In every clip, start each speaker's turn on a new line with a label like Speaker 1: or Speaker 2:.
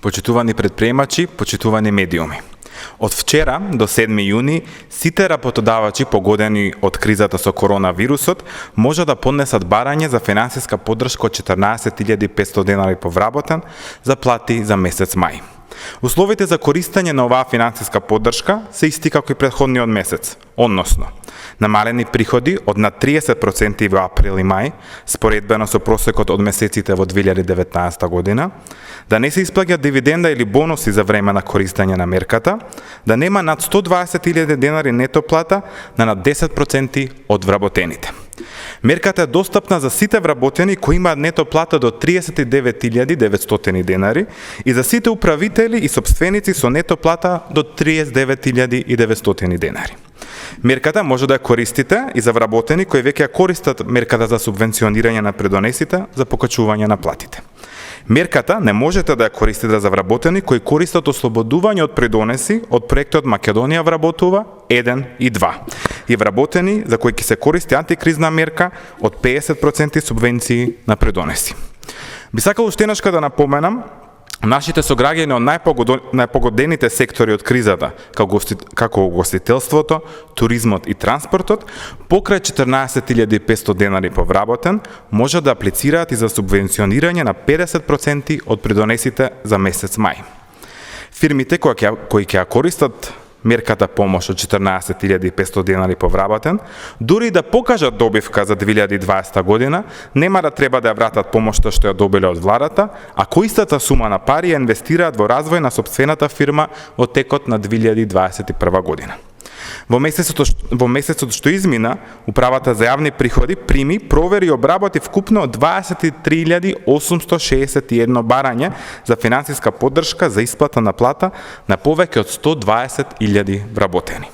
Speaker 1: Почитувани предприемачи, почитувани медиуми. Од вчера до 7 јуни, сите работодавачи погодени од кризата со коронавирусот може да поднесат барање за финансиска поддршка од 14.500 денари по вработен за плати за месец мај. Условите за користење на оваа финансиска поддршка се исти како и претходниот месец, односно намалени приходи од над 30% во април и мај, споредбено со просекот од месеците во 2019 година, да не се исплаќа дивиденда или бонуси за време на користење на мерката, да нема над 120.000 денари нето плата на над 10% од вработените. Мерката е достапна за сите вработени кои имаат нето плата до 39.900 денари и за сите управители и сопственици со нето плата до 39.900 денари. Мерката може да ја користите и за вработени кои веќе ја користат мерката за субвенционирање на предонесите за покачување на платите. Мерката не можете да ја користите за вработени кои користат ослободување од предонеси од проектот Македонија вработува 1 и 2 и вработени за кои ќе се користи антикризна мерка од 50% субвенции на предонеси. Би сакал уште еднашка да напоменам нашите сограѓани од најпогодените сектори од кризата, како угостителството, туризмот и транспортот, покрај 14.500 денари по вработен, може да аплицираат и за субвенционирање на 50% од придонесите за месец мај. Фирмите кои ќе ја користат мерката помош од 14.500 денари по вработен, дури да покажат добивка за 2020 година, нема да треба да ја вратат помошта што ја добиле од владата, а коистата сума на пари ја инвестираат во развој на сопствената фирма во текот на 2021 година. Во месецот што измина, Управата за јавни приходи прими, провери и обработи вкупно 23.861 барање за финансиска поддршка за исплата на плата на повеќе од 120.000 вработени.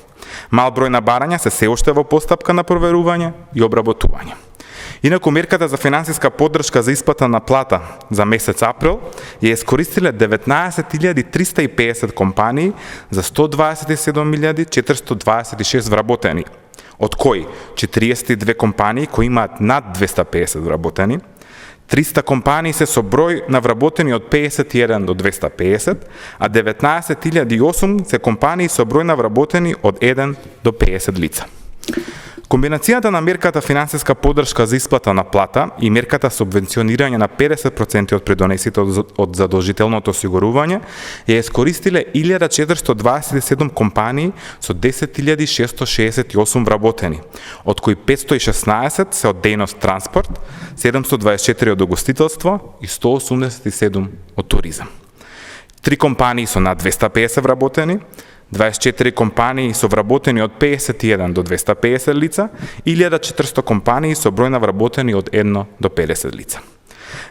Speaker 1: Мал број на барања се уште во постапка на проверување и обработување. Инаку мерката за финансиска поддршка за исплата на плата за месец април ја искористиле 19.350 компании за 127.426 вработени, од кои 42 компании кои имаат над 250 вработени, 300 компании се со број на вработени од 51 до 250, а 19.008 се компании со број на вработени од 1 до 50 лица. Комбинацијата на мерката финансиска поддршка за исплата на плата и мерката субвенционирање на 50% од предонесите од задолжителното осигурување ја искористиле 1427 компании со 10.668 вработени, од кои 516 се од дејност транспорт, 724 од угостителство и 187 од туризам. 3 компании со над 250 вработени, 24 компании со вработени од 51 до 250 лица и 1400 компании со број на вработени од 1 до 50 лица.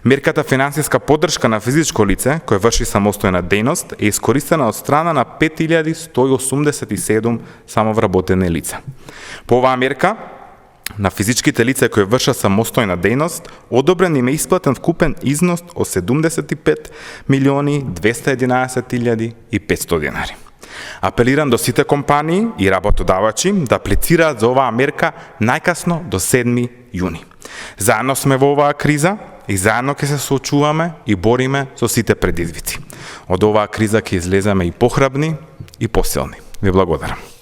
Speaker 1: Мерката финансиска поддршка на физичко лице, кој врши самостојна дејност, е искористена од страна на 5187 самовработени лица. По оваа мерка, на физичките лица кои вршат самостојна дејност, одобрен им е исплатен вкупен износ од 75.211.500 денари. Апелирам до сите компании и работодавачи да аплицираат за оваа мерка најкасно до 7 јуни. Заедно сме во оваа криза и заедно ќе се соочуваме и бориме со сите предизвици. Од оваа криза ќе излеземе и похрабни и посилни. Ви благодарам.